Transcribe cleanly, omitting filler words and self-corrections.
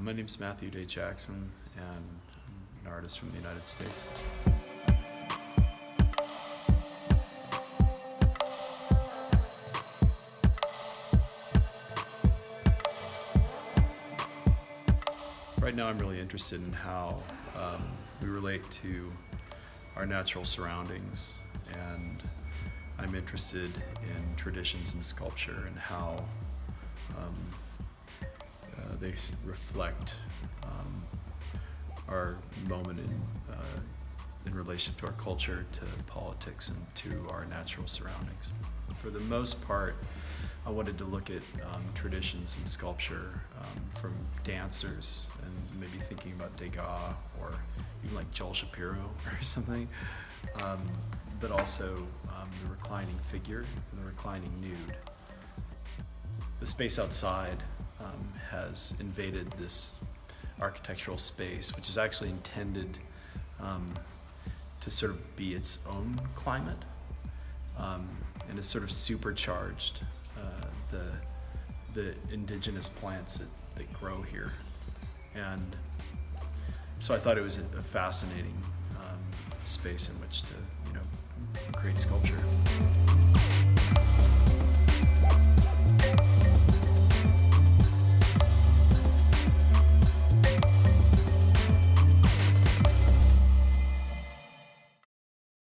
My name's Matthew Day Jackson, and I'm an artist from the United States. Right now I'm really interested in how we relate to our natural surroundings, and I'm interested in traditions in sculpture and how they reflect our moment in relation to our culture, to politics, and to our natural surroundings. For the most part, I wanted to look at traditions in sculpture from dancers, and maybe thinking about Degas or even like Joel Shapiro or something, but also the reclining figure and the reclining nude. The space outside has invaded this architectural space, which is actually intended to sort of be its own climate, and it's sort of supercharged the indigenous plants that grow here. And so I thought it was a fascinating space in which to create sculpture.